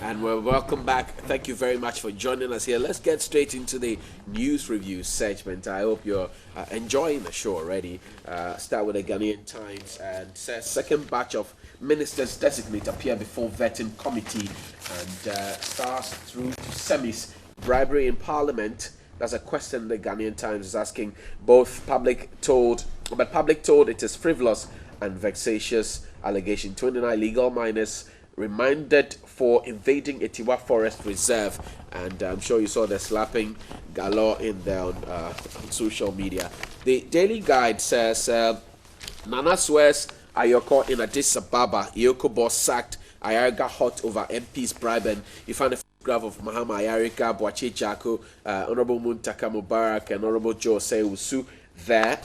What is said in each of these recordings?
And welcome back. Thank you very much for joining us here. Let's get straight into the news review segment. I hope you're enjoying the show already. Start with the Ghanaian Times, and says second batch of ministers designate appear before vetting committee and stars through to semis. Bribery in Parliament. That's a question the Ghanaian Times is asking. Public told it is frivolous and vexatious allegation. 29 legal miners remanded for invading Etiwa Forest Reserve, and I'm sure you saw the slapping galore in there on social media. The Daily Guide says Nana swears Ayoko in Addis Ababa. Yoko boss sacked. Ayariga hot over MP's bribe, and you find a photograph of Mahama Ayariga, Boache Jako, Honorable Muntaka Mubarak, and Honorable Joe Seusu there.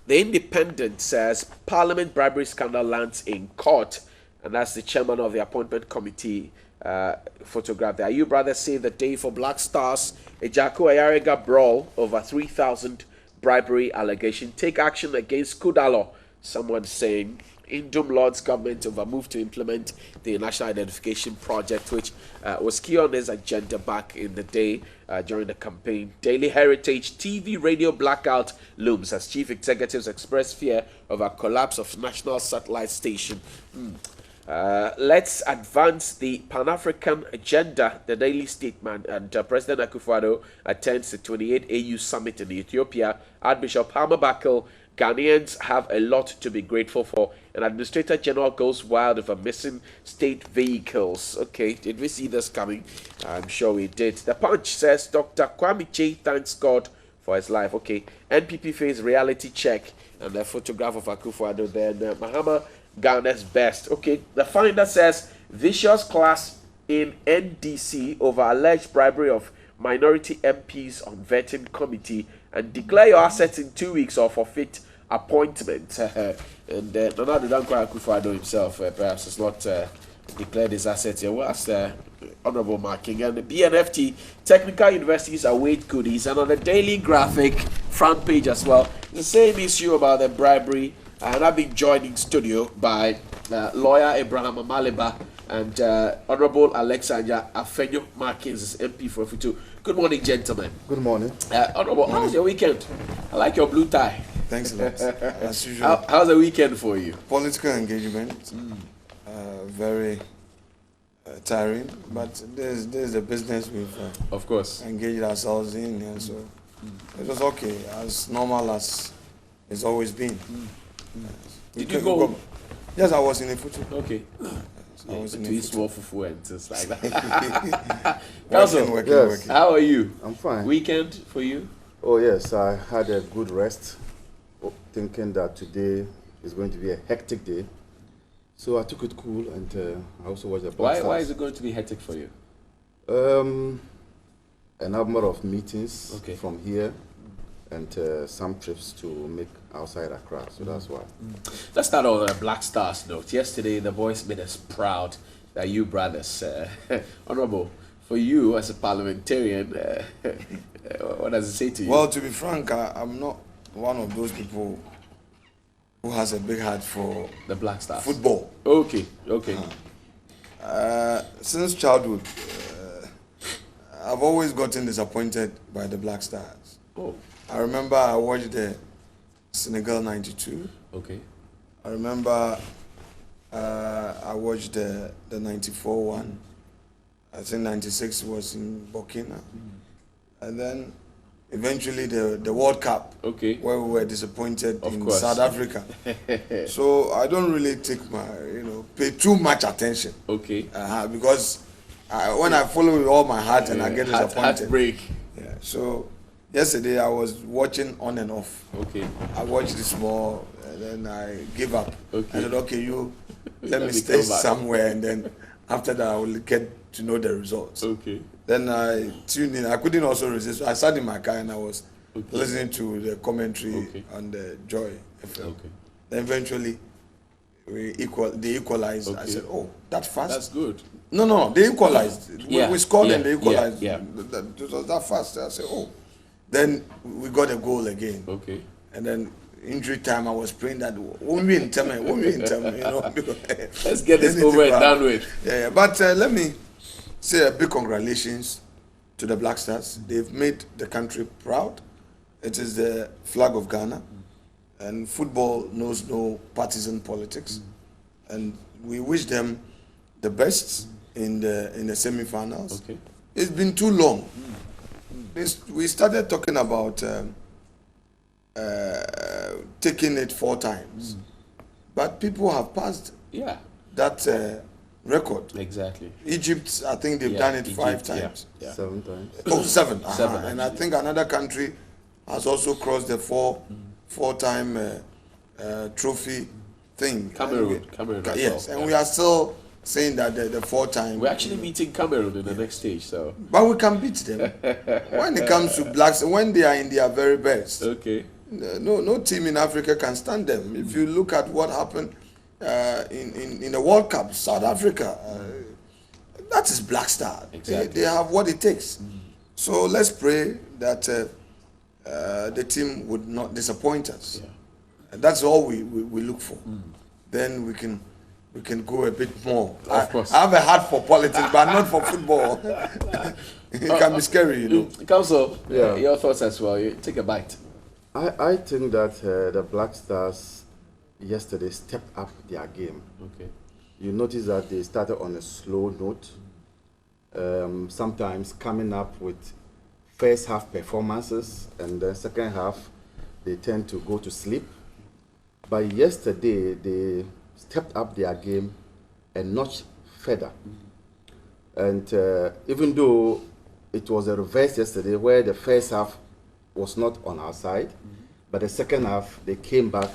The Independent says Parliament bribery scandal lands in court, and that's the chairman of the appointment committee photograph there. You brothers save the day for Black Stars. Ejako Ayariga brawl over 3,000 bribery allegation. Take action against Kudalo. Someone saying Indum Lord's government over move to implement the National Identification Project, which was key on his agenda back in the day during the campaign. Daily Heritage TV radio blackout looms as chief executives express fear of a collapse of national satellite station. Let's advance the Pan-African agenda. The Daily Statement, and President Akufo-Addo attends the 28th AU Summit in Ethiopia. Archbishop Hamabakel, Ghanaians have a lot to be grateful for. An Administrator General goes wild over missing state vehicles. Okay, did we see this coming? I'm sure we did. The Punch says Dr. Kwame Che thanks God for his life. Okay, NPP face reality check, and the photograph of Akufo-Addo there. Mahama Ghana's best. Okay, the Finder says vicious clash in NDC over alleged bribery of minority MPs on vetting committee, and declare your assets in 2 weeks or forfeit appointment. And Nana Dankwa Akufo-Addo himself perhaps has not declared his assets. It was honorable marking. And the BNFT technical universities await goodies, and on the Daily Graphic front page as well, the same issue about the bribery. And I've been joined in studio by lawyer Abraham Amaliba and Honorable Alexander Afenyo Markins, MP for Futu. Good morning, gentlemen. Good morning. Honorable, how was your weekend? I like your blue tie. Thanks a lot. As usual. How's the weekend for you? Political engagement, very tiring, but there's a business we've of course engaged ourselves in, and so it was okay, as normal as it's always been. Did you go? Yes, I was in a photo. Okay. I was in to a small fufu and things like that. working. How are you? I'm fine. Weekend for you? Oh yes, I had a good rest, thinking that today is going to be a hectic day. So I took it cool, and I also watched the Black Stars. Why is it going to be hectic for you? A number of meetings Okay. from here, and some trips to make outside Accra. So that's why. Let's start on a Black Stars note. Yesterday, the boys made us proud that you brothers, Honorable, for you as a parliamentarian, what does it say to you? Well, to be frank, I'm not one of those people who has a big heart for the Black Stars. football. Okay. Since childhood, I've always gotten disappointed by the Black Stars. Oh. I remember I watched the Senegal 92. Okay. I remember I watched the 94 one. I think 96 was in Burkina. And then eventually the World Cup, Okay. where we were disappointed Of in course. South Africa. So I don't really take pay too much attention. Okay. Because when I follow with all my heart and I get disappointed. Heartbreak. Yeah. So yesterday I was watching on and off. Okay. I watched this more, and then I gave up. Okay. I said, okay, let Let me me stay come back. somewhere, and then after that I will get to know the results. Okay. Then I tuned in. I couldn't also resist. I sat in my car and I was Okay. listening to the commentary Okay. on the Joy FM. Okay. Then eventually they equalized. I Okay. said, oh, that fast? That's good. No, they equalized. Yeah. We scored Yeah. and they equalized. Yeah. It was that fast. I said, oh. Then we got a goal again. Okay. And then injury time, I was praying that won't be in time, you know. Because Let's get this over and done with. Yeah, but let me say a big congratulations to the Black Stars. They've made the country proud. It is the flag of Ghana, and football knows no partisan politics. And we wish them the best in the semi-finals. Okay. It's been too long. We started talking about taking it 4 times, but people have passed that record. Exactly. Egypt, I think they've done it 5 times. Yeah. 7 times. Oh, 7. 7. And I think another country has also crossed the 4-time trophy thing. Cameroon. Yes, and we are still saying that the 4-time. We're actually meeting Cameroon in the next stage, so. But we can beat them when it comes to blacks. When they are in their very best. Okay. No team in Africa can stand them. If you look at what happened in the World Cup, South Africa, that is Black Star. Exactly. They have what it takes. So let's pray that the team would not disappoint us. Yeah. And that's all we look for. Then we can go a bit more. Of course. I have a heart for politics, but not for football. It can be scary, you know. Council, Yeah. your thoughts as well. You take a bite. I think that the Black Stars yesterday stepped up their game. Okay. You notice that they started on a slow note, sometimes coming up with first half performances, and the second half they tend to go to sleep. But yesterday they stepped up their game a notch further. And even though it was a reverse yesterday where the first half was not on our side, but the second half they came back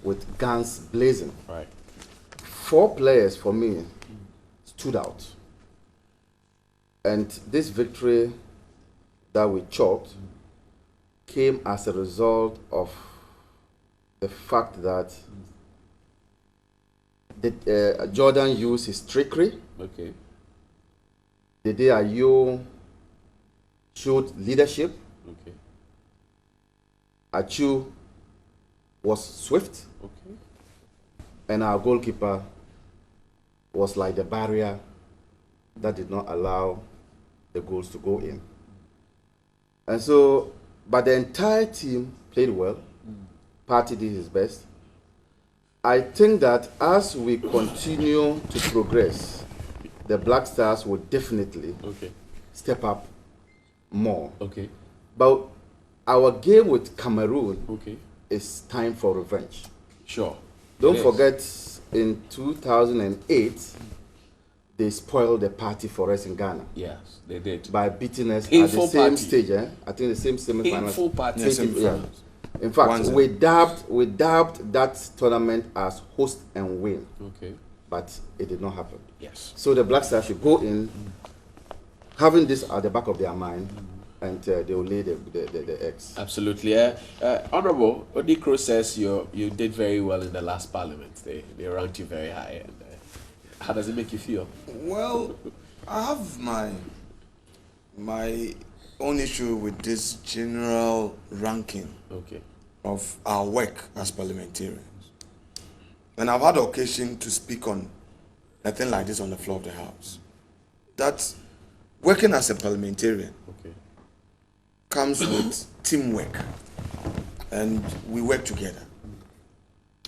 with guns blazing. Right. 4 players for me stood out. And this victory that we chalked came as a result of the fact that Jordan used his trickery. Okay. Dede Ayew showed leadership. Okay. Achu was swift. Okay. And our goalkeeper was like the barrier that did not allow the goals to go in. And so, but the entire team played well. Partey did his best. I think that as we continue to progress, the Black Stars will definitely step up more. Okay. But our game with Cameroon Okay. is time for revenge. Sure. Don't forget, in 2008, they spoiled the party for us in Ghana. Yes, they did. By beating us Painful at the same party. stage. I think the same semi-finals. Painful party. Yeah, semi-finals. In fact, 1-0. we dubbed that tournament as host and win, Okay. but it did not happen. Yes. So the Black Stars should go in having this at the back of their mind, and they will lay the eggs. Absolutely. Honorable Odikro says you did very well in the last Parliament. They ranked you very high. And, how does it make you feel? Well, I have my own issue with this general ranking Okay. of our work as parliamentarians. And I've had occasion to speak on a thing like this on the floor of the House. That working as a parliamentarian Okay. comes with teamwork, and we work together.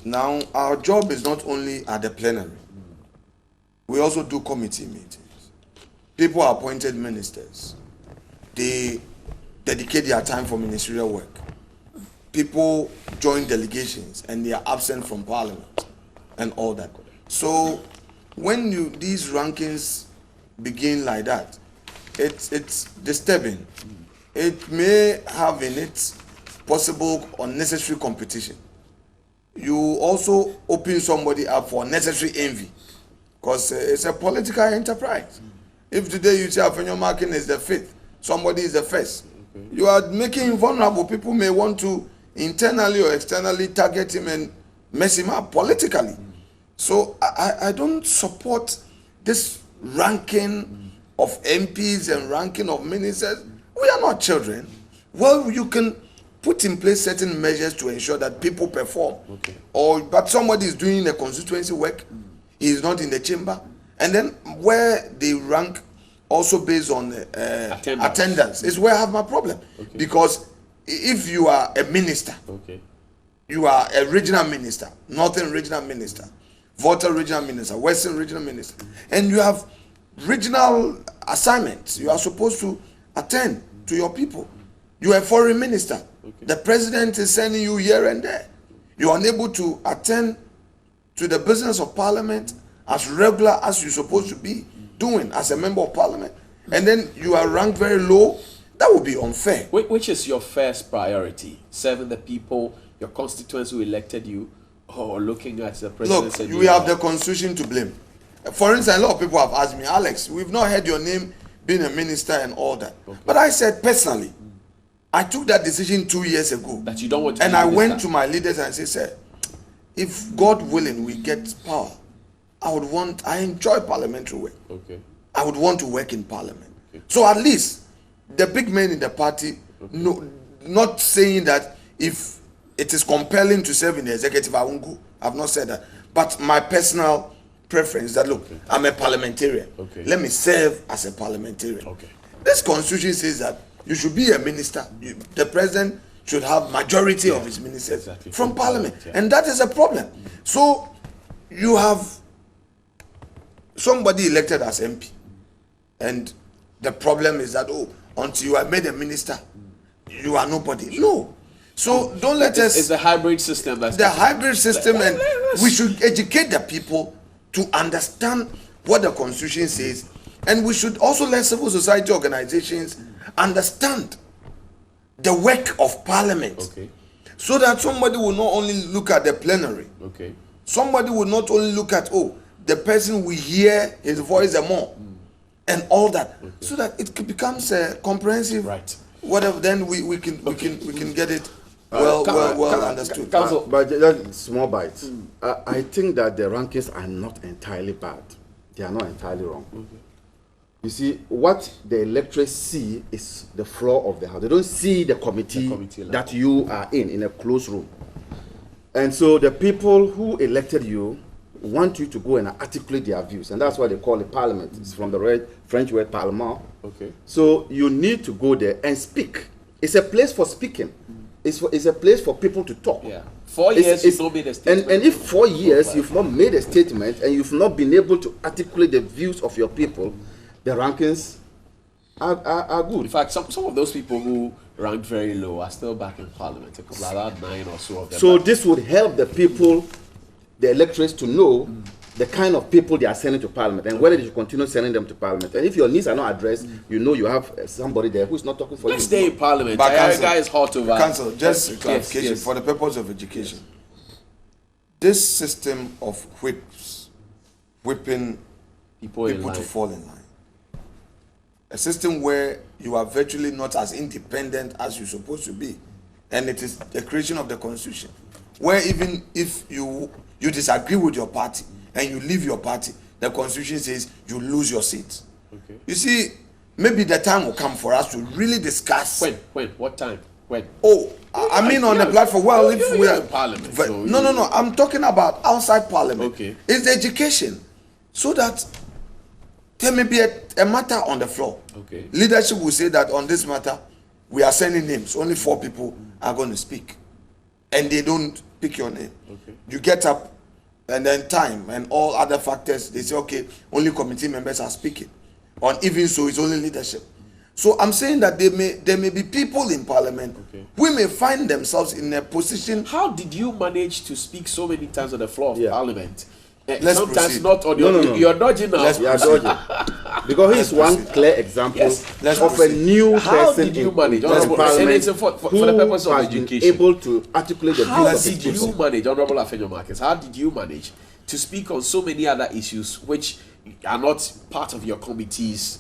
Now, our job is not only at the plenary, we also do committee meetings. People are appointed ministers. They dedicate their time for ministerial work. People join delegations and they are absent from parliament and all that. So when these rankings begin like that, it's disturbing. It may have in it possible unnecessary competition. You also open somebody up for unnecessary envy, because it's a political enterprise. If today you say Afenyo Markin is the 5th, somebody is the 1st, you are making him vulnerable. People may want to internally or externally target him and mess him up politically. So I don't support this ranking of MPs and ranking of ministers. We are not children. Well, you can put in place certain measures to ensure that people perform. Okay. But somebody is doing the constituency work, he is not in the chamber, and then where they rank also based on attendance is where I have my problem. Okay. Because if you are a minister, okay, you are a regional minister, northern regional minister, Volta regional minister, western regional minister, and you have regional assignments, you are supposed to attend to your people. You are a foreign minister. Okay. The president is sending you here and there. You are unable to attend to the business of parliament as regular as you're supposed to be doing as a member of parliament, and then you are ranked very low. That would be unfair. Which is your first priority? Serving the people, your constituents who elected you, or looking at the president? Look, we have the constitution to blame. For instance, a lot of people have asked me, Alex, we've not heard your name being a minister and all that. Okay. But I said personally, I took that decision 2 years ago. That you don't want to and I went to my leaders and said, sir, if God willing we get power, I enjoy parliamentary work. Okay. I would want to work in parliament. Okay. So at least the big men in the party, no, not saying that if it is compelling to serve in the executive, I won't go. I've not said that. But my personal preference is that, look, okay, I'm a parliamentarian. Okay. Let me serve as a parliamentarian. Okay. This constitution says that you should be a minister. The president should have majority of his ministers from parliament. And that is a problem. So you have somebody elected as MP. And the problem is that, until you are made a minister, you are nobody. No. So don't let us... It's the hybrid system. That's the hybrid system, and we should educate the people to understand what the constitution says. And we should also let civil society organizations understand the work of parliament. Okay. So that somebody will not only look at the plenary. Okay. Somebody will not only look at, the person we hear his voice and more. And all that. Okay. So that it becomes a comprehensive, right, whatever, then we can get it well understood. Council, but just small bites. I think that the rankings are not entirely bad. They are not entirely wrong. Okay. You see, what the electorate see is the floor of the house. They don't see the committee that you are in a closed room. And so the people who elected you want you to go and articulate their views, and that's why they call it parliament. It's from the French word parlement. Okay. So you need to go there and speak. It's a place for speaking. It's a place for people to talk. Yeah. 4 years you've not made a statement. And if 4 years you've not made a statement and you've not been able to articulate the views of your people, the rankings are good. In fact, some of those people who ranked very low are still back in parliament. About 9 or so of them. So this would help the people, the electorates, to know the kind of people they are sending to parliament and whether they should continue sending them to parliament. And if your needs are not addressed, you know you have somebody there who's not talking for you. Let's stay in parliament. Guy is hot over. Council, just clarification for the purpose of education. This system of whipping people to fall in line. A system where you are virtually not as independent as you're supposed to be. And it is the creation of the constitution. Where even if you disagree with your party and you leave your party, the constitution says you lose your seat. Okay. You see, maybe the time will come for us to really discuss. When? What time? When? I mean on the platform. Well, if we are in parliament. No. I'm talking about outside parliament. Okay. It's the education. So that there may be a matter on the floor. Okay. Leadership will say that on this matter, we are sending names. Only 4 people are going to speak. And they don't pick your name. Okay. You get up, and then time and all other factors, they say, okay, only committee members are speaking. Or even so, it's only leadership. So I'm saying that there may be people in parliament who may find themselves in a position. How did you manage to speak so many times on the floor of parliament? Let's sometimes proceed. Not on your. No. You're dodging now. You are dodging. Because here's one clear example of a new person in parliament for the purpose of education, able to articulate the views of his people. How did you manage, Honorable Afenyo Marcus? How did you manage to speak on so many other issues which are not part of your committee's,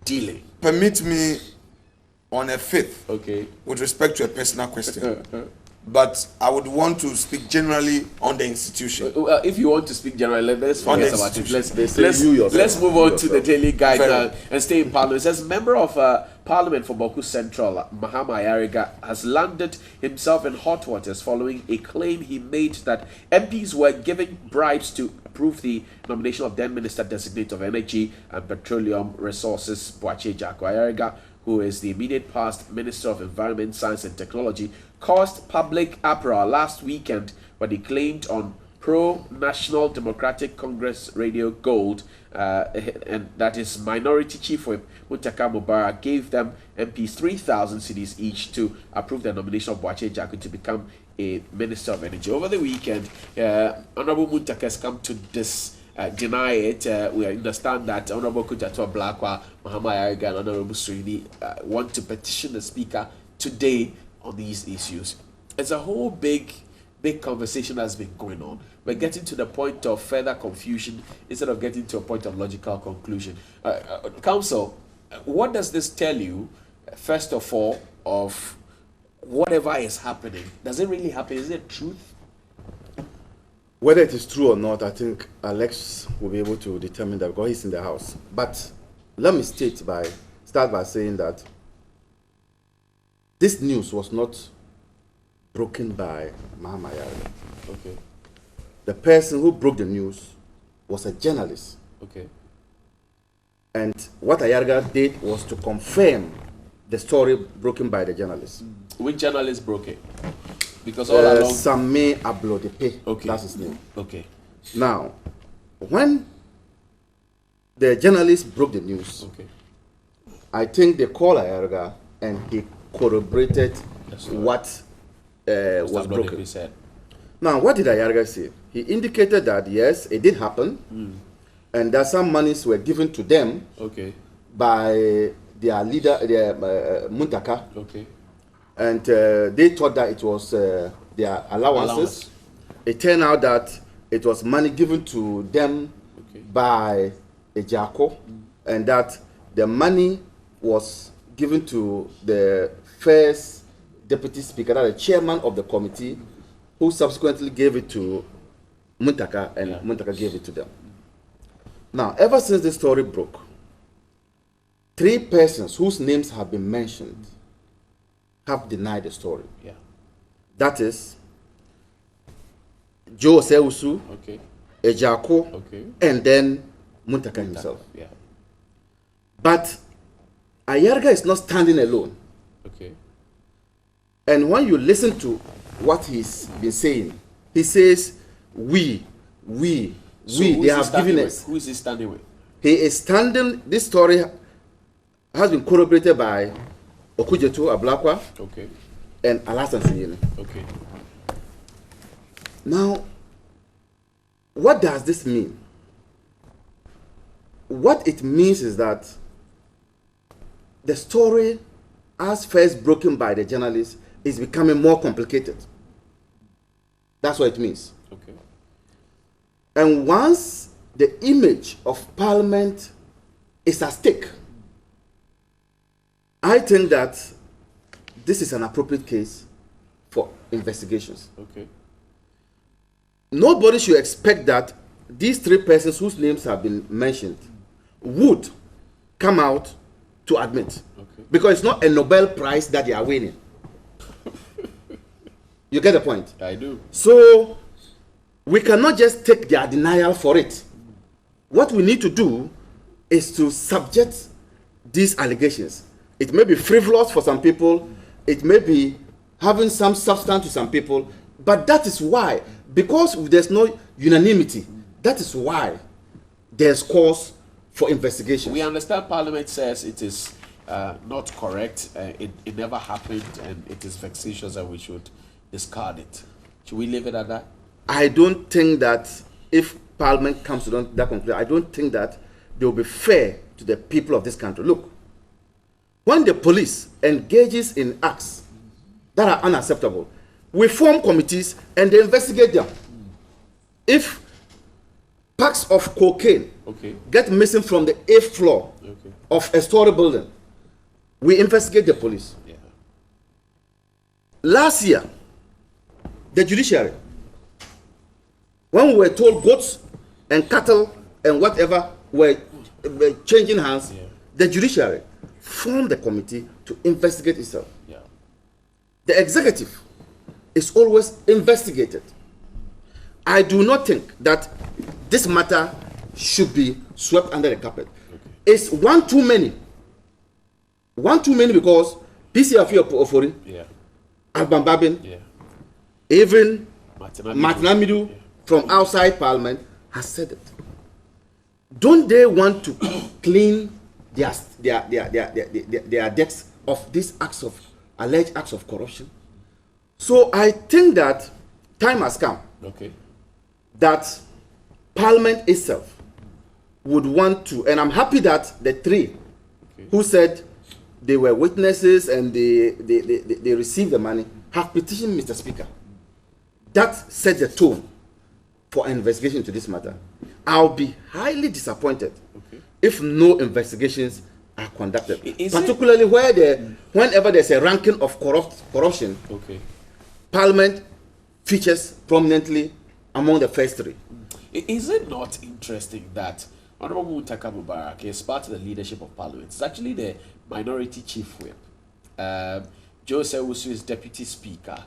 dealing? Permit me on a fifth, with respect to a personal question. but I would want to speak generally on the institution. If you want to speak generally, let's On the forget about it. institution. Let's move on to the Daily Guide Very now well. and stay in Parliament. It says member of Parliament for Boku Central, Mahama Ayariga, has landed himself in hot waters following a claim he made that MPs were giving bribes to approve the nomination of then Minister Designate of Energy and Petroleum Resources, Boakye Jako Ayariga, who is the immediate past Minister of Environment, Science and Technology, caused public uproar last weekend when he claimed on Pro-National Democratic Congress Radio Gold and that his minority chief whip, Muntaka Mubarak, gave them MPs 3,000 cedis each to approve the nomination of Boakye Jako to become a Minister of Energy. Over the weekend, Honorable Muntaka has come to deny it. We understand that Honorable Kujatua Blakwa, Mahama Ayariga, and Honorable Surini want to petition the Speaker today on these issues. It's a whole big conversation that's been going on. We're getting to the point of further confusion instead of getting to a point of logical conclusion. Council, what does this tell you, first of all, of whatever is happening? Does it really happen? Is it truth? Whether it is true or not, I think Alex will be able to determine that because he's in the house. But let me start by saying that this news was not broken by Mahama Ayariga. Okay. The person who broke the news was a journalist. Okay. And what Ayariga did was to confirm the story broken by the journalist. Which journalist broke it? Because all along... Samé Ablodepe, Okay. that's his name. Okay. Now, when the journalist broke the news, Okay. I think they called Ayariga and he corroborated That's right. what was broken. Said. Now, what did Ayariga say? He indicated that yes, it did happen, and that some monies were given to them Okay. by their leader, their Muntaka, Okay. and they thought that it was their allowances. It turned out that it was money given to them by a Jako, and that the money was given to the first deputy speaker, the chairman of the committee, who subsequently gave it to Muntaka, and Muntaka gave it to them. Now, ever since this story broke, 3 persons whose names have been mentioned have denied the story. Yeah. That is Joe Seusu, Okay. Ejako, Okay. and then Muntaka himself. Yeah. But Ayariga is not standing alone. Okay. And when you listen to what he's been saying, he says, we, So they who is he have standing given with? us. Who is he standing with? He is standing, this story has been corroborated by Okujetu Ablakwa Okay. and Alasan Suyene. Okay. Now, what does this mean? What it means is that the story, as first broken by the journalist, is becoming more complicated. That's what it means. Okay. And once the image of Parliament is at stake, I think that this is an appropriate case for investigations. Okay. Nobody should expect that these 3 persons whose names have been mentioned would come out to admit. Okay. Because it's not a Nobel Prize that they are winning. You get the point? I do. So we cannot just take their denial for it. What we need to do is to subject these allegations. It may be frivolous for some people, it may be having some substance to some people, but that is why, because there's no unanimity, that is why there's cause for investigation. We understand Parliament says it is not correct, it never happened, and it is vexatious, and we should discard it. Should we leave it at that? I don't think that if Parliament comes to that conclusion, I don't think that they will be fair to the people of this country. Look, when the police engages in acts that are unacceptable, we form committees and they investigate them. If packs of cocaine get missing from the 8th floor of a story building, we investigate the police. Yeah. Last year, The judiciary. When we were told goats and cattle and whatever were changing hands, the judiciary formed a committee to investigate itself. Yeah. The executive is always investigated. I do not think that this matter should be swept under the carpet. It's one too many. One too many because PCF Ofori, Alban Babin, even Martinamidu from outside Parliament has said it. Don't they want to clean their decks of these acts of alleged acts of corruption? So I think that time has come that Parliament itself would want to, and I'm happy that the three who said they were witnesses and they received the money have petitioned Mr. Speaker. That sets the tone for an investigation into this matter. I'll be highly disappointed if no investigations are conducted, particularly whenever there's a ranking of corruption. Parliament features prominently among the first three. Is it not interesting that Honorable Muntaka Mubarak is part of the leadership of Parliament? It's actually the minority chief whip. Joseph Wusu is deputy speaker.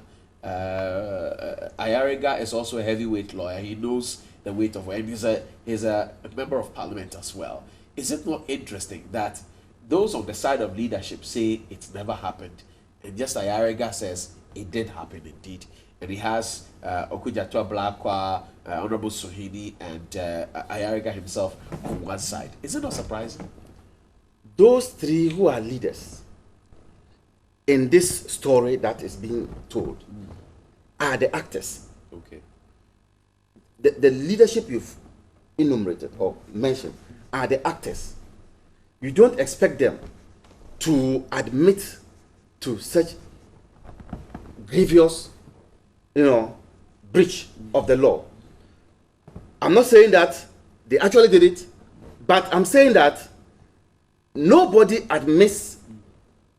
Ayariga is also a heavyweight lawyer. He knows the weight of it, and he's a member of Parliament as well. Is it not interesting that those on the side of leadership say it's never happened, and just Ayariga says it did happen indeed, and he has Okudjato Blakwa, Honorable Suhini, and Ayariga himself on one side? Is it not surprising? Those three who are leaders in this story that is being told are the actors. The leadership you've enumerated or mentioned are the actors. You don't expect them to admit to such grievous, breach of the law. I'm not saying that they actually did it, but I'm saying that nobody admits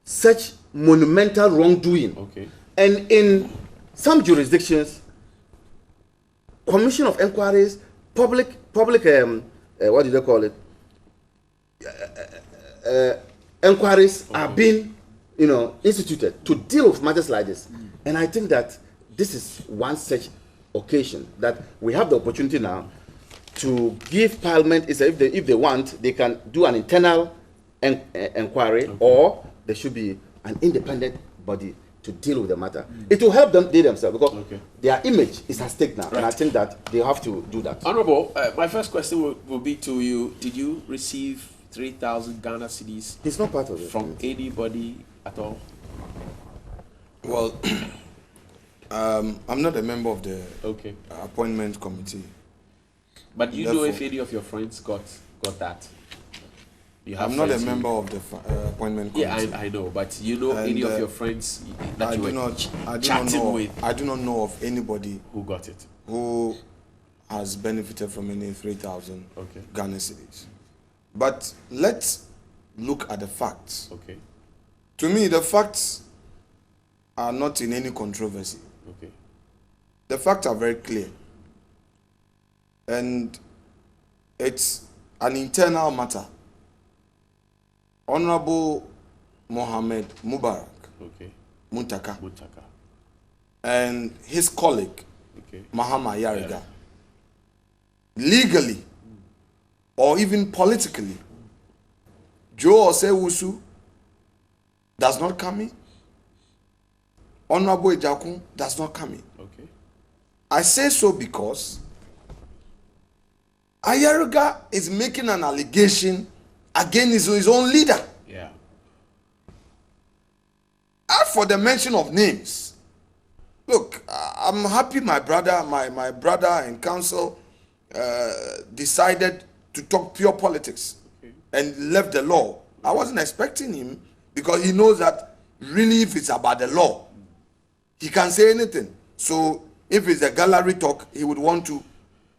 such monumental wrongdoing. And in some jurisdictions, commission of inquiries, public what do they call it? Inquiries are being, instituted to deal with matters like this. And I think that this is one such occasion that we have the opportunity now to give Parliament, if they want, they can do an internal inquiry, or there should be an independent body to deal with the matter. It will help them, they themselves, because their image is at stake now, and I think that they have to do that. Honorable, my first question will be to you. Did you receive 3,000 Ghana cedis? He's not part of it. From anybody at all? Well, I'm not a member of the appointment committee. But you know if any of your friends got that? I'm not a member of the appointment committee. Yeah, I know, but you know any of your friends that you were chatting with? I do not know of anybody who got it, who has benefited from any 3,000 Ghana cedis. But let's look at the facts. To me, the facts are not in any controversy. The facts are very clear. And it's an internal matter. Honorable Mohammed Mubarak, Muntaka, and his colleague, Mahama Yariga, legally or even politically, Joe Osewusu does not come in. Honorable Ejakun does not come in. I say so because Ayariga is making an allegation against his own leader. As for the mention of names, look, I'm happy my brother and counsel decided to talk pure politics and left the law. I wasn't expecting him, because he knows that really if it's about the law, he can say anything. So if it's a gallery talk, he would want to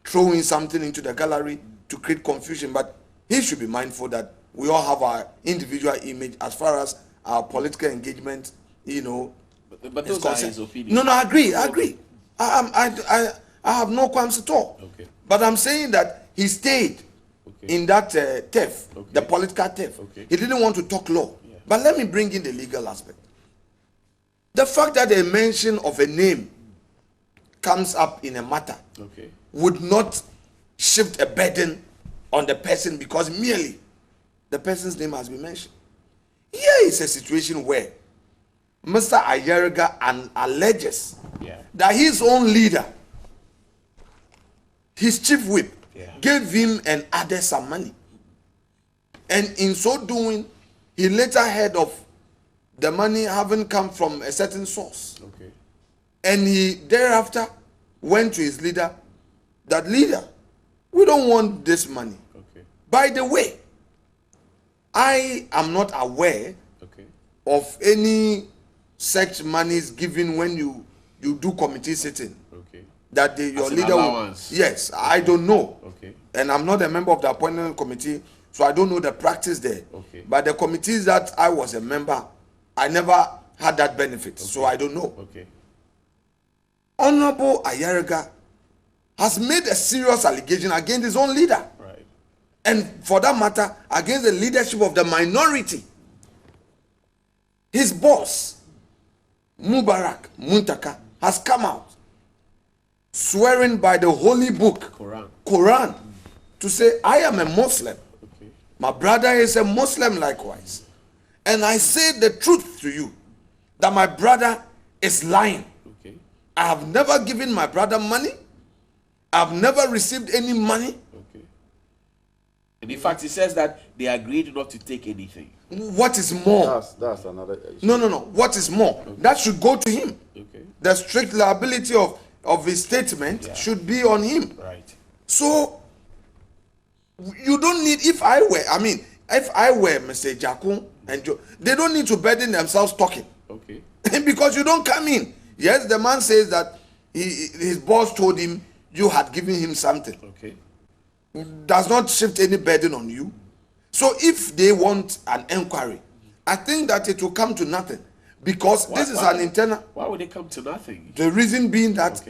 throw in something into the gallery to create confusion. But he should be mindful that we all have our individual image as far as our political engagement, But those are his opinions. No, I agree. I have no qualms at all. Okay. But I'm saying that he stayed in that turf, the political turf. He didn't want to talk law. Yeah. But let me bring in the legal aspect. The fact that a mention of a name comes up in a matter would not shift a burden on the person because merely the person's name has been mentioned. Here is a situation where Mr. Ayerga alleges that his own leader, his chief whip, gave him and others some money. And in so doing, he later heard of the money having come from a certain source. And he thereafter went to his leader, that leader, we don't want this money. By the way, I am not aware of any such monies given when you do committee sitting. That your leader will, yes, I don't know. And I'm not a member of the appointment committee, so I don't know the practice there. But the committees that I was a member, I never had that benefit, so I don't know. Honorable Ayerga has made a serious allegation against his own leader. And for that matter, against the leadership of the minority. His boss, Mubarak Muntaka, has come out swearing by the holy book, Quran, to say, I am a Muslim. My brother is a Muslim likewise. And I say the truth to you, that my brother is lying. I have never given my brother money. I have never received any money. And in fact, he says that they agreed not to take anything. What is more? That's another issue. No. What is more? That should go to him. The strict liability of his statement should be on him. So, you don't need, if I were Mr. Jakun and Joe, they don't need to burden themselves talking. Because you don't come in. Yes, the man says that his boss told him you had given him something. Does not shift any burden on you. So if they want an inquiry, I think that it will come to nothing. Because this is an internal... Why would it come to nothing? The reason being that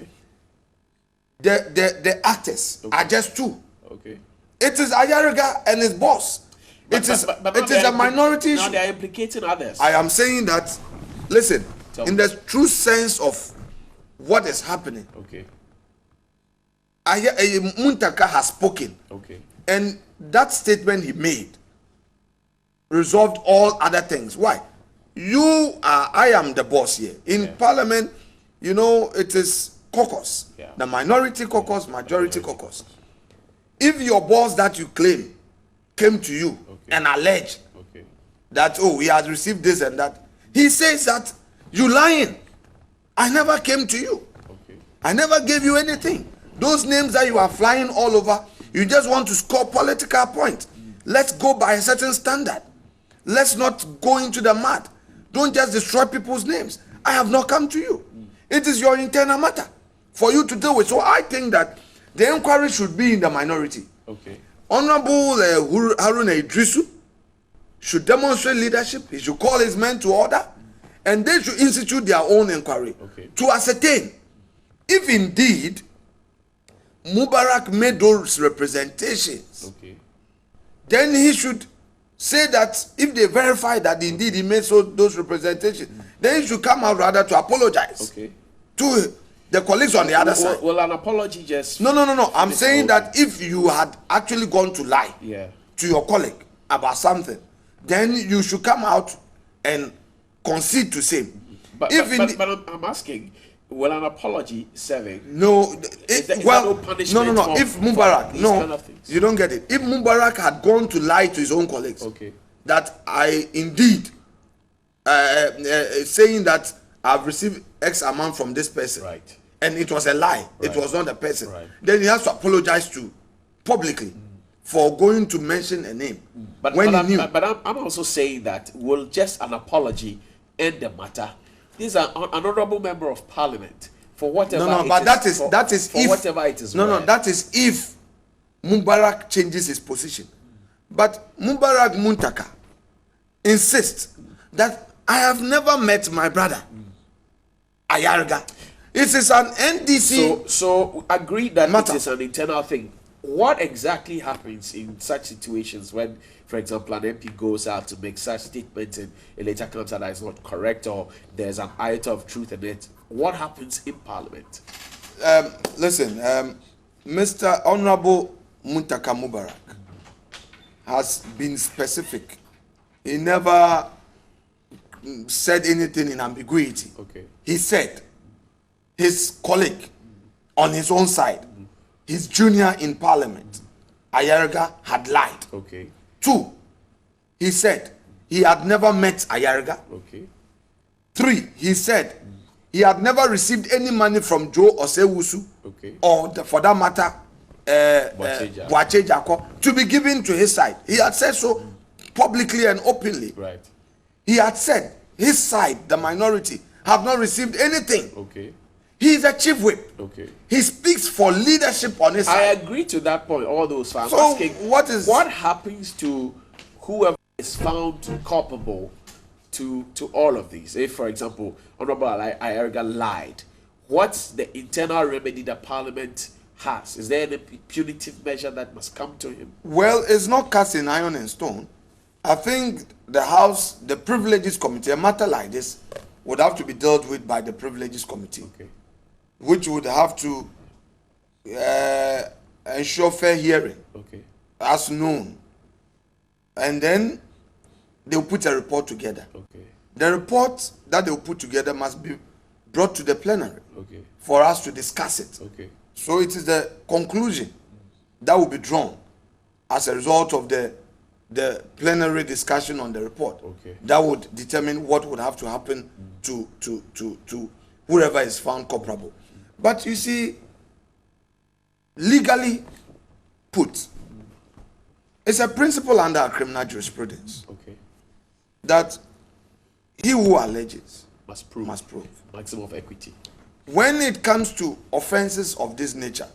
the actors are just two. It is Ayerga and his boss. It is a minority issue. Now they are implicating others. I am saying that, listen, in the true sense of what is happening, Muntaka has spoken. And that statement he made resolved all other things. Why? I am the boss here. In Parliament, you know, it is caucus. The minority caucus, majority caucus. If your boss that you claim came to you and alleged that, oh, he has received this and that, he says that you lying. I never came to you. I never gave you anything. Those names that you are flying all over, you just want to score political points. Let's go by a certain standard. Let's not go into the mud. Don't just destroy people's names. I have not come to you. It is your internal matter for you to deal with. So I think that the inquiry should be in the minority. Honorable Haruna Idrisu should demonstrate leadership. He should call his men to order. And they should institute their own inquiry to ascertain if indeed Mubarak made those representations. Then he should say that if they verify that indeed he made those representations, then he should come out rather to apologize to the colleagues on the other side. Well, an apology just... No. I'm saying that if you had actually gone to lie to your colleague about something, then you should come out and concede to same. But I'm asking, will an apology serving? No. If Mubarak, kind of you don't get it. If Mubarak had gone to lie to his own colleagues, that I indeed saying that I've received X amount from this person, and it was a lie, it was not a person, then he has to apologize to publicly for going to mention a name when he knew. But I'm also saying that will just an apology end the matter? This is an honorable member of parliament for whatever. That is if whatever it is. That is if Mubarak changes his position. But Mubarak Muntaka insists that I have never met my brother Ayerga. It is an NDC. So agree that matter. it is an internal thing. What exactly happens in such situations when, for example, an MP goes out to make such statements and it later comes out that it's not correct or there's an iota of truth in it? What happens in Parliament? Listen, Mr. Honorable Muntaka Mubarak has been specific. He never said anything in ambiguity. Okay. He said his colleague on his own side, his junior in Parliament, Ayarga, had lied. Okay. 2, he said he had never met Ayarga. Okay. 3, he said he had never received any money from Joe Osewusu, Okay. or for that matter, Boache Jako, to be given to his side. He had said so publicly and openly. Right. He had said his side, the minority, have not received anything. Okay. He is a chief whip. Okay. He speaks for leadership on his I side. agree to that point. All those fans. So Asking, what happens to whoever is found culpable to all of these? If, for example, Honorable Ayarga lied, what's the internal remedy that Parliament has? Is there any punitive measure that must come to him? Well, it's not cast in iron and stone. I think the House, the Privileges Committee, a matter like this would have to be dealt with by the Privileges Committee, Okay. which would have to ensure fair hearing Okay. as known. And then they'll put a report together. Okay. The report that they'll put together must be brought to the plenary Okay. for us to discuss it. Okay. So it is the conclusion that will be drawn as a result of the plenary discussion on the report. Okay. That would determine what would have to happen to whoever is found culpable. But you see, legally put, it's a principle under our criminal jurisprudence Okay. that he who alleges Must prove. must prove. Maximum of equity. When it comes to offenses of this nature,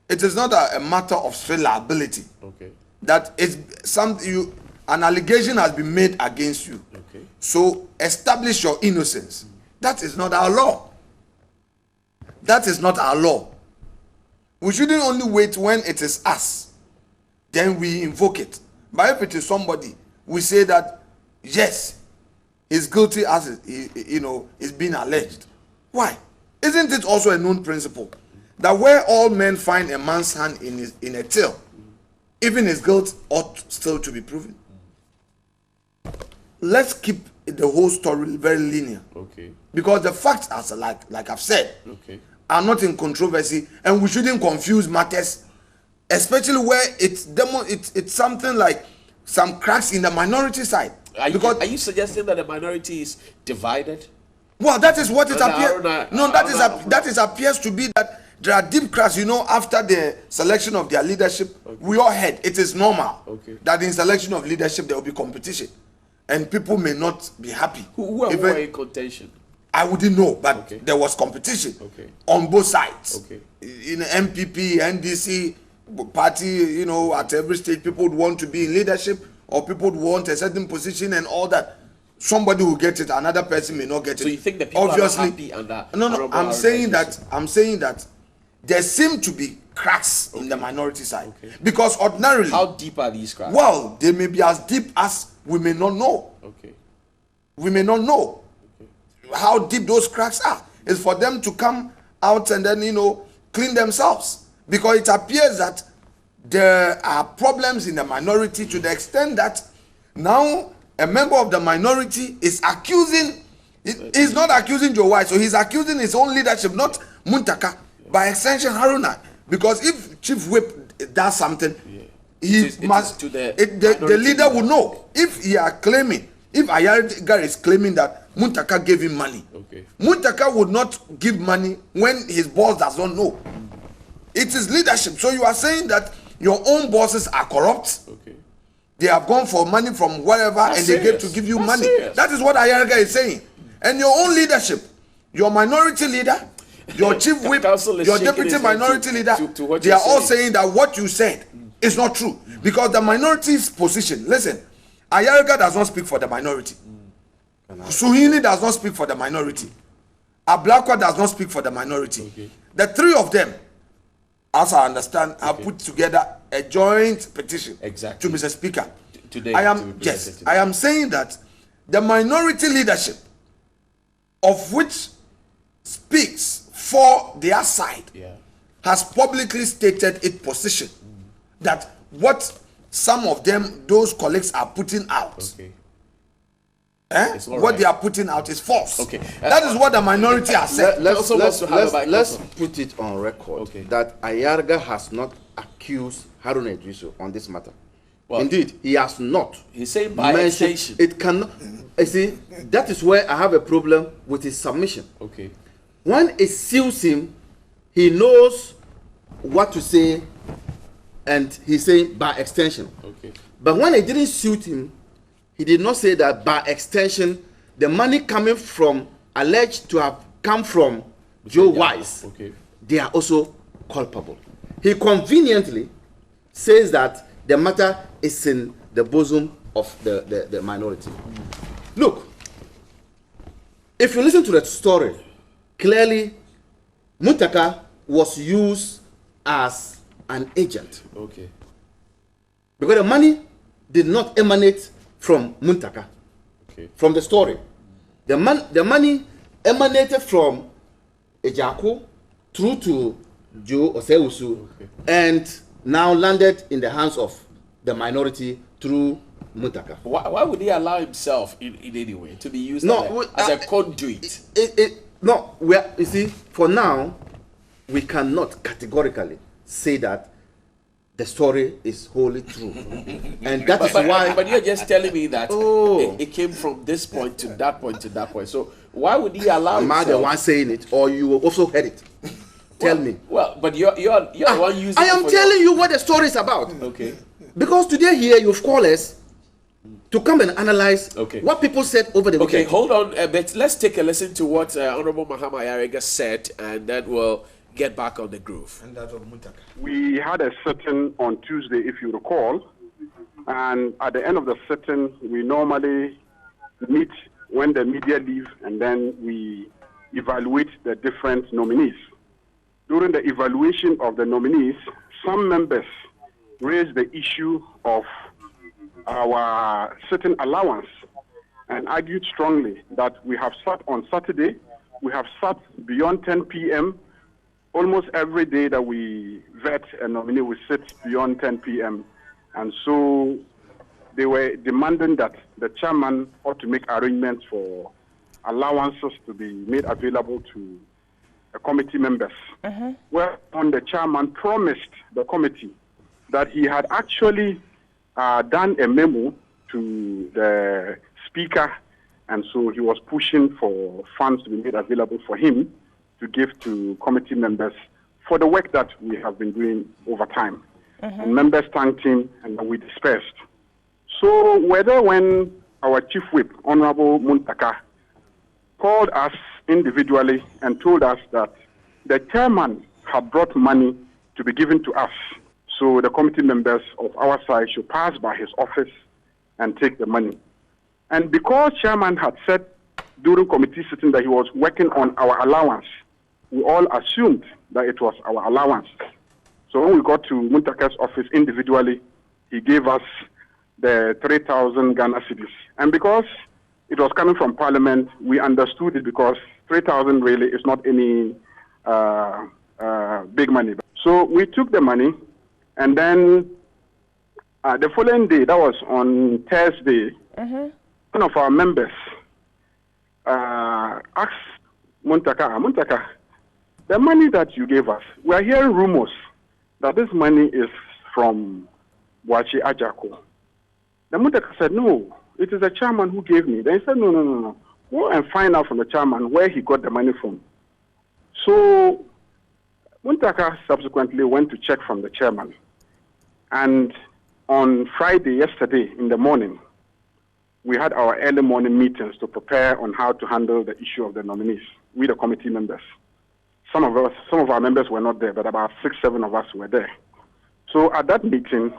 it is not a matter of straight liability. Okay. That it's an allegation has been made against you. Okay. So establish your innocence. That is not our law. That is not our law. We shouldn't only wait when it is us, then we invoke it. But if it is somebody, we say that yes, he's guilty as is being alleged. Why? Isn't it also a known principle that where all men find a man's hand in a till, even his guilt ought still to be proven? Let's keep the whole story very linear. Okay. Because the facts, as like I've said, Okay. are not in controversy, and we shouldn't confuse matters, especially where it's something like some cracks in the minority side. Are you suggesting that the minority is divided? Well, that is what it No, appears. no, That is appears to be that there are deep cracks. After the selection of their leadership, we all heard it is normal that in selection of leadership there will be competition, and people may not be happy. Who were in contention? I wouldn't know, but there was competition on both sides. Okay. In MPP, NDC party, at every stage, people would want to be in leadership, or people would want a certain position and all that. Somebody will get it, another person may not get it. So you think the people obviously, are not happy under? No. I'm saying that there seem to be cracks in the minority side, because ordinarily, how deep are these cracks? well, they may be as deep as we may not know. Okay. We may not know how deep those cracks are. It's for them to come out and then clean themselves, because it appears that there are problems in the minority to the extent that now a member of the minority is accusing, he's not accusing Joe White, so he's accusing his own leadership, not Muntaka, by extension Haruna, because if Chief Whip does something, the leader will know. If Ayarga is claiming that Muntaka gave him money, Muntaka would not give money when his boss does not know. It is leadership. So you are saying that your own bosses are corrupt. They have gone for money from wherever and they get to give you money. That is what Ayarga is saying. And your own leadership, your minority leader, your chief whip, your deputy minority leader, they are all saying that what you said is not true. Because the minority's position, listen, Ayarga does not speak for the minority. Suhini does not speak for the minority. Ablakwa does not speak for the minority. Okay. The three of them, as I understand, have put together a joint petition Exactly. to Mr. Speaker. Today, I to am be yes, presented today. I am saying that the minority leadership, of which speaks for their side, Yeah. has publicly stated its position that what some of them, those colleagues, are putting out, Okay. eh? all What right. they are putting out is false. Okay. That is what the minority has said. Also wants to have a mic let's also. put it on record Okay. that Ayarga has not accused Haruna Idrisu on this matter. Well, Indeed, he has not. He's saying by mentioned- extension. It cannot. You see, that is where I have a problem with his submission. Okay. When it suits him, he knows what to say, and he's saying by extension. Okay. But when it didn't suit him, he did not say that by extension, the money coming from, alleged to have come from Joe Wise, Okay. they are also culpable. He conveniently says that the matter is in the bosom of the minority. Look, if you listen to the story, clearly Muntaka was used as an agent Okay. because the money did not emanate from Muntaka. Okay. From the story, the money emanated from Ejako through to Joe Oseusu, and now landed in the hands of the minority through Muntaka. Why would he allow himself in any way to be used No, as a conduit? No, you see, for now, we cannot categorically say that the story is wholly true. And that is why. But you're just telling me that Oh. it came from this point to that point to that point. So why would he allow Am I the himself? one saying it, or you also heard it? Tell me. Well, but you're the one using I it am for telling you what the story is about. Okay. Because today here you've called us to come and analyze Okay. what people said over the Okay, weekend. hold on a bit. Let's take a listen to what Honorable Mahama Ayariga said, and then we'll get back on the groove. And that of Muntaka. We had a sit-in on Tuesday, if you recall, and at the end of the sit-in, we normally meet when the media leave, and then we evaluate the different nominees. During the evaluation of the nominees, some members raised the issue of our certain allowance and argued strongly that we have sat on Saturday, we have sat beyond 10 p.m. Almost every day that we vet a nominee, we sit beyond 10 p.m. And so they were demanding that the chairman ought to make arrangements for allowances to be made available to the committee members. Whereupon the chairman promised the committee that he had actually done a memo to the speaker, and so he was pushing for funds to be made available for him to give to committee members for the work that we have been doing over time. And members thanked him, and then we dispersed. So whether when our chief whip, Honorable Muntaka, called us individually and told us that the chairman had brought money to be given to us, so the committee members of our side should pass by his office and take the money. And because chairman had said during committee sitting that he was working on our allowance, we all assumed that it was our allowance. So when we got to Muntaka's office individually, he gave us the 3,000 Ghana cedis. And because it was coming from Parliament, we understood it because 3,000 really is not any big money. So we took the money, and then the following day, that was on Thursday, one of our members asked Muntaka, the money that you gave us, we are hearing rumors that this money is from Boachi Ajako. The Muntaka said, no, it is the chairman who gave me. Then he said, no. Go and find out from the chairman where he got the money from. So Muntaka subsequently went to check from the chairman. And on Friday, yesterday, in the morning, we had our early morning meetings to prepare on how to handle the issue of the nominees, we the committee members. Some of our members were not there, but about 6-7 of us were there. So at that meeting,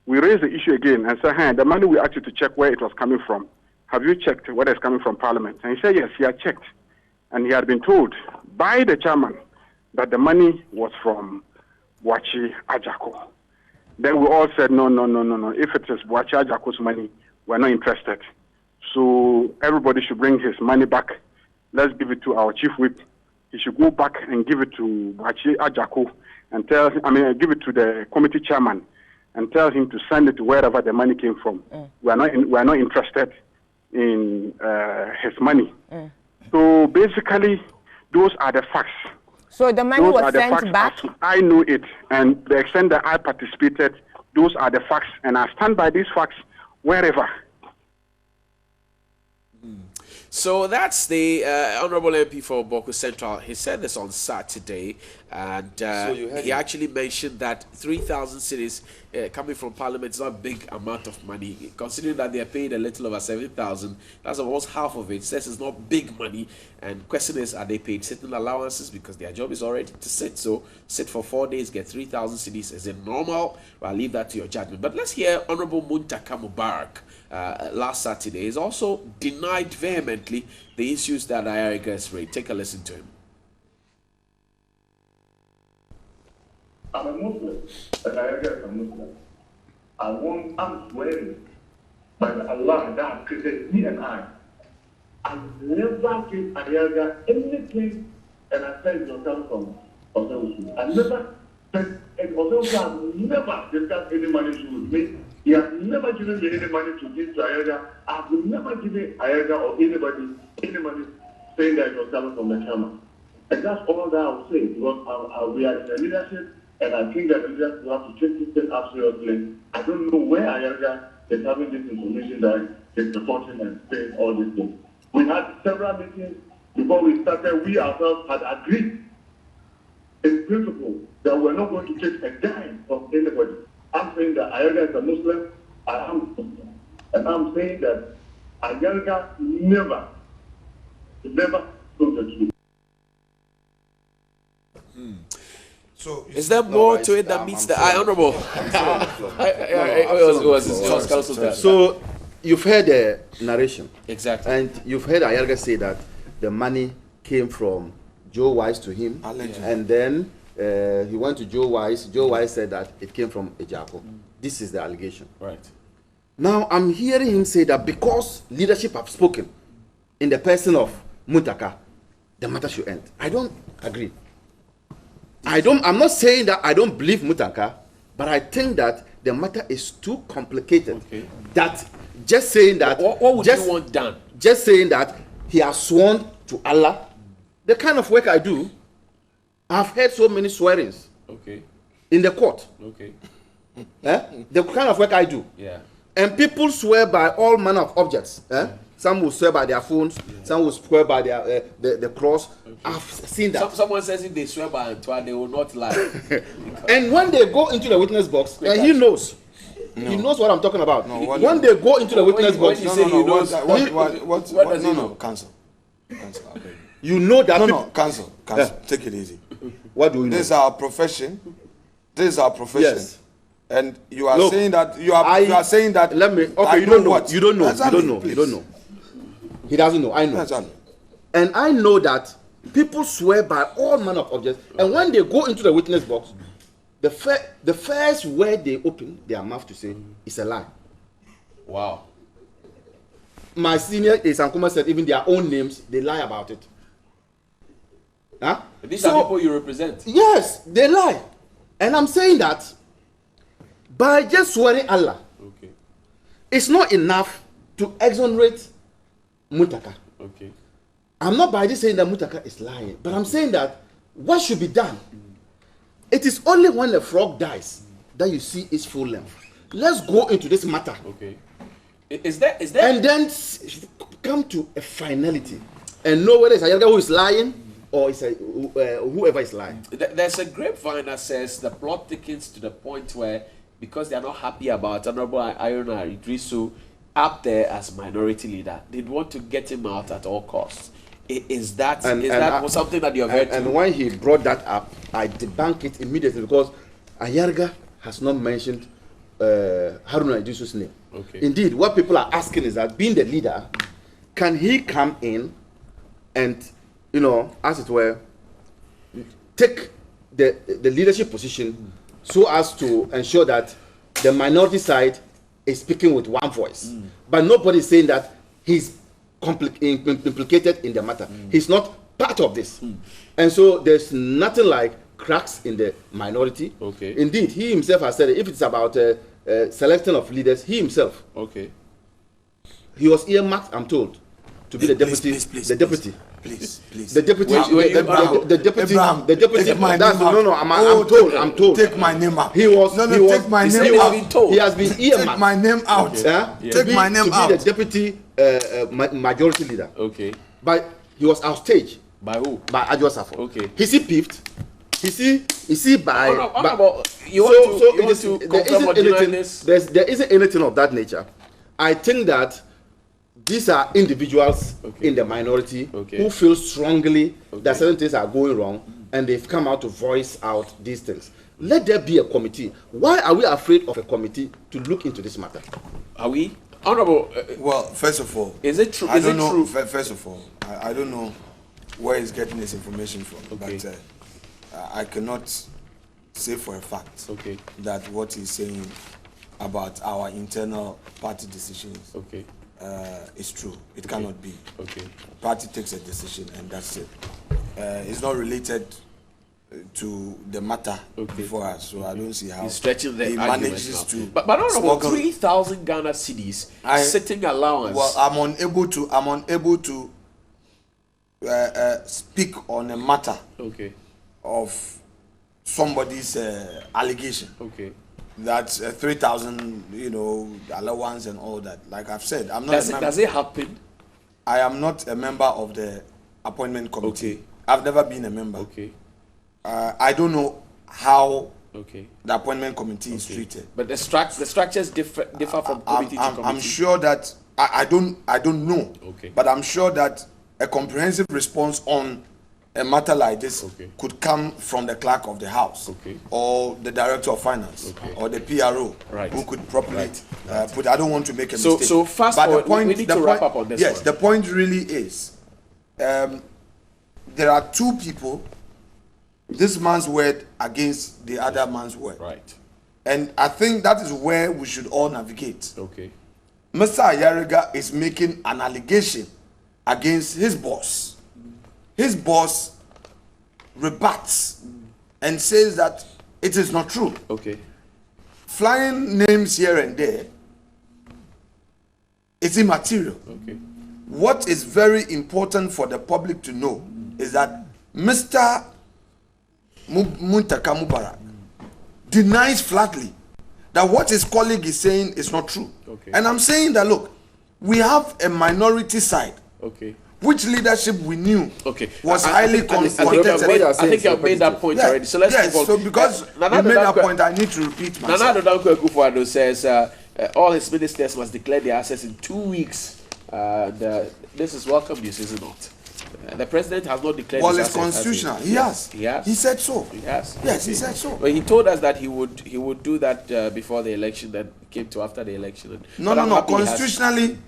we raised the issue again and said, hey, the money we asked you to check where it was coming from, have you checked whether it's coming from Parliament? And he said, yes, he had checked. and he had been told by the chairman that the money was from Boachi Ajako. Then we all said, no. If it is Boachi Ajako's money, we're not interested. So everybody should bring his money back. Let's give it to our chief whip. He should go back and give it to Boachi Ajako and give it to the committee chairman and tell him to send it to wherever the money came from. We are not interested in his money. So basically, those are the facts. So the money was sent back? I know it, and the extent that I participated, those are the facts, and I stand by these facts wherever. So that's the Honorable MP for Boko Central. He said this on Saturday, and he actually mentioned that 3,000 cities coming from Parliament is not a big amount of money, considering that they are paid a little over 7,000. That's almost half of it. He says it's not big money, and question is, are they paid certain allowances because their job is already to sit? So sit for 4 days, get 3,000 cities. Is it normal? Well, I'll leave that to your judgment. But let's hear Honorable Muntaka Mubarak. Last Saturday is also denied vehemently the issues that Ayariga has raised. Take a listen to him. I'm a Muslim, and Ayariga is a Muslim. I'm swearing by the Allah that created me and I never give Ayariga anything, and I said yourself from Oseosu. I never said, and Oseosu has never discussed any money issue with me. He has never given me any money to give to Ayariga. I have never given Ayariga or anybody any money saying that it was coming from the chairman. And that's all that I will say, because we are in the leadership, and I think that leaders will have to take this thing up seriously. I don't know where Ayariga is having this information that is reporting and saying all these things. We had several meetings before we started. We ourselves had agreed in principle that we're not going to take a dime from anybody. I'm saying that Ayariga is a Muslim. I am Muslim. And I'm saying that Ayariga never told the truth. So is there more to it that meets the eye, Honorable? So you've heard the narration. Exactly. And you've heard Ayariga say that the money came from Joe Wise to him. Allegedly. And then he went to Joe Wise. Joe Wise said that it came from Ejako. This is the allegation. Right. Now I'm hearing him say that because leadership have spoken in the person of Muntaka, the matter should end. I don't agree. I'm not saying that I don't believe Muntaka, but I think that the matter is too complicated. Okay. That just saying that What would you want done? Just saying that he has sworn to Allah. The kind of work I do, I've heard so many swearings. Okay. In the court. Okay. The kind of work I do. Yeah. And people swear by all manner of objects. Some will swear by their phones. Some will swear by their the cross. Okay. I've seen that. Someone says if they swear by Antoine, they will not lie. And when they go into the witness box, and he knows. No. He knows what I'm talking about. No, when they go into the witness box, cancel. You know that. Cancel. Take it easy. What do we know? This is our profession. Yes. And you are saying that you are saying that. Let me. Okay, you don't know. What? You don't know. You don't know. He doesn't know. I know. Exactly. And I know that people swear by all manner of objects. And when they go into the witness box, the first word they open their mouth to say is a lie. Wow. My senior Isankuma said even their own names, they lie about it. Huh? These are people you represent. Yes, they lie. And I'm saying that by just swearing Allah, okay, it's not enough to exonerate Muntaka. Okay. I'm not by this saying that Muntaka is lying, but I'm saying that what should be done? It is only when a frog dies that you see its full length. Let's go into this matter. Okay. Is there and then come to a finality and know whether it's Ayariga who is lying or it's whoever is lying. There's a grapevine that says the plot thickens to the point where, because they are not happy about Honorable Ayona Idrisu up there as minority leader, they'd want to get him out at all costs. Is that something that you have heard? And when he brought that up, I debunked it immediately because Ayariga has not mentioned Haruna Idrisu's name. Okay. Indeed, what people are asking is that, being the leader, can he come in and as it were, take the leadership position so as to ensure that the minority side is speaking with one voice. But nobody is saying that he's implicated in the matter. He's not part of this. And so there's nothing like cracks in the minority. Okay. Indeed, he himself has said it. If it's about selection of leaders, he himself. Okay. He was earmarked, I'm told, to be the deputy. The deputy. Please. The deputy. The deputy. Abraham, The deputy. take my That's name out. no. I'm told. Take my name out. He was. No, he was, take my he name was- out. He has been earmarked. Take my name out. Take my name to out. be the deputy majority leader. Okay. But he was outstaged By who? by Adjo Safo. Okay. Is he peeved? Is he by? You want to confirm or deny this? There isn't anything of that nature. I think that these are individuals in the minority who feel strongly that certain things are going wrong, and they've come out to voice out these things. Let there be a committee. Why are we afraid of a committee to look into this matter? Are we? Honorable. Well, first of all, is it true? I don't know. First of all, I don't know where he's getting this information from, but I cannot say for a fact that what he's saying about our internal party decisions is true. It cannot be. Party takes a decision and that's it. It's not related to the matter before us, so I don't see how he's stretching the he manages to. But honorable, 3,000 Ghana cedis sitting allowance. Well, I'm unable to speak on a matter of somebody's allegation. That 3,000, allowance and all that. Like I've said, I'm not. Does it happen? I am not a member of the appointment committee. I've never been a member. I don't know how the appointment committee is treated. But the structures differ from committee to committee. I'm sure that I don't know. But I'm sure that a comprehensive response on a matter like this could come from the clerk of the house or the director of finance or the PRO who could properly put. I don't want to make a mistake. So fast forward, we need to wrap up on this. Yes, the point really is there are two people. This man's word against the other man's word. And I think that is where we should all navigate. Mr. Ayariga is making an allegation against his boss. His boss rebuts and says that it is not true. Flying names here and there is immaterial. What is very important for the public to know is that Mr. Muntaka Mubarak denies flatly that what his colleague is saying is not true. And I'm saying that, look, we have a minority side which leadership we knew was highly contested. I think you have made that point already. So let's move on. So because you made that point, I need to repeat myself. Nana Addo Akufo-Addo says all his ministers must declare their assets in 2 weeks. This is welcome news, is it not? The president has not declared. Well, it's constitutional. He has. He said so. He has. Yes, he said so. But he told us that he would do that before the election. Then came to after the election. No. Constitutionally,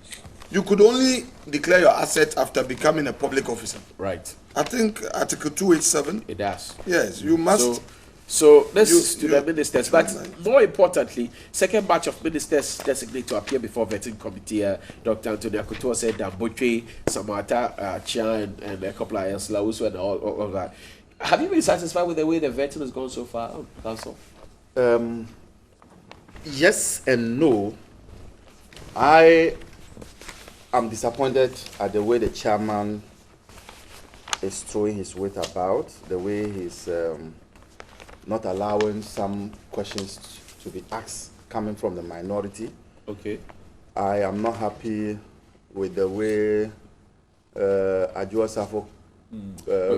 you could only declare your asset after becoming a public officer. I think Article 287. It does. Yes, you must. So let's to the ministers. But more importantly, second batch of ministers designated to appear before vetting committee. Dr. Anthony Akoto said that Boche, Samata, Chia, and a couple of else, Lausu, and all of that. Have you been satisfied with the way the vetting has gone so far, Council? Yes and no. I am disappointed at the way the chairman is throwing his weight about, the way he's not allowing some questions to be asked coming from the minority. I am not happy with the way Adjo Safo.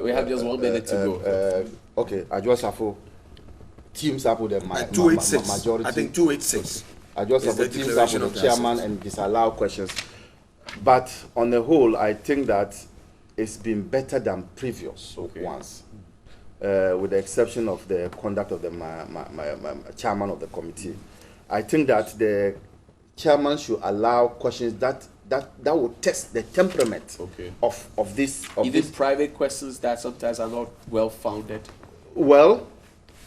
We have just 1 minute to go. Adjo Safo teams up with the majority. 286. I think 286. Adjo Safo teams up with the chairman and disallow questions. But on the whole, I think that it's been better than previous ones. With the exception of the conduct of the chairman of the committee. I think that the chairman should allow questions that that will test the temperament of this. Even private questions that sometimes are not well founded. Well,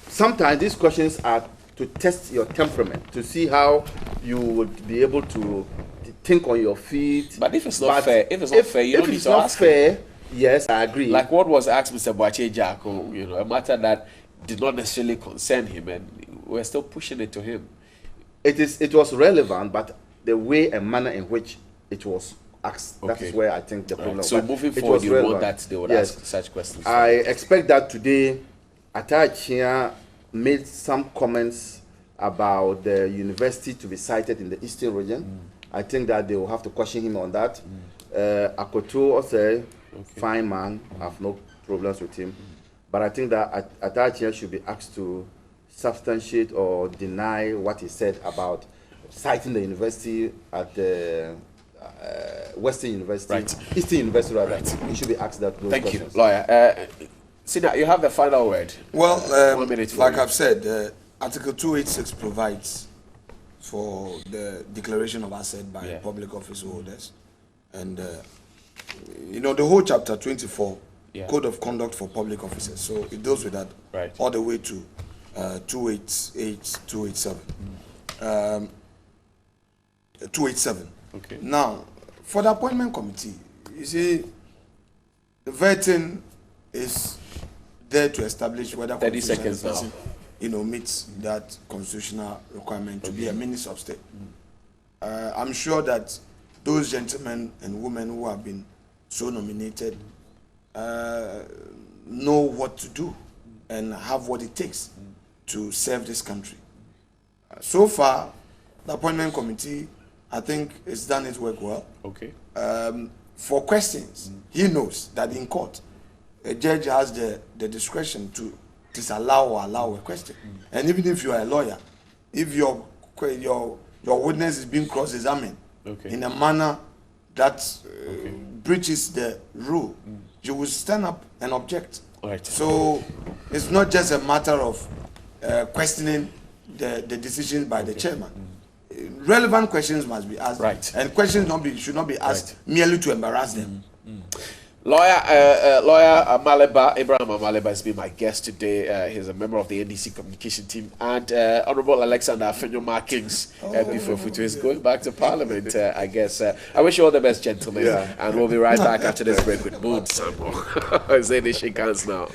sometimes these questions are to test your temperament, to see how you would be able to think on your feet. But if it's not fair, you don't need to ask fair, yes, I agree. Like what was asked Mr. Boache Jacko, a matter that did not necessarily concern him, and we're still pushing it to him. It was relevant, but the way and manner in which it was asked, that is where I think the problem. So moving forward, you want that they would ask such questions. I expect that today, Atachia made some comments about the university to be cited in the Eastern region. I think that they will have to question him on that. Akoto also, fine man, I have no problems with him. But I think that Atachia should be asked to substantiate or deny what he said about citing the university at the Western University, Eastern University rather. He should be asked that. Thank questions. you, lawyer. Sina, you have the final word. Well, 1 minute like I've said, Article 286 provides for the declaration of asset by public office holders, and the whole chapter 24, Code of Conduct for Public Officers. So it deals with that all the way to 288, 287. 287. Okay. Now, for the appointment committee, you see, the vetting is there to establish whether 30 seconds person, meets that constitutional requirement to be a minister of state. I'm sure that those gentlemen and women who have been so nominated know what to do and have what it takes to serve this country. So far, the appointment committee, I think, has done its work well. Okay. For questions, he knows that in court, a judge has the discretion to disallow or allow a question. And even if you are a lawyer, if your witness is being cross-examined in a manner that breaches the rule, you will stand up and object. Right. So it's not just a matter of questioning the decisions by the chairman. Relevant questions must be asked, and questions should not be asked merely to embarrass them. Lawyer Amaleba, Amaleba has been my guest today. He's a member of the NDC communication team, and Honorable Alexander Afenyo Markings before Futu is going back to Parliament, I guess. I wish you all the best, gentlemen, and we'll be right back after this break with Moon Samuel. Say this shake hands now.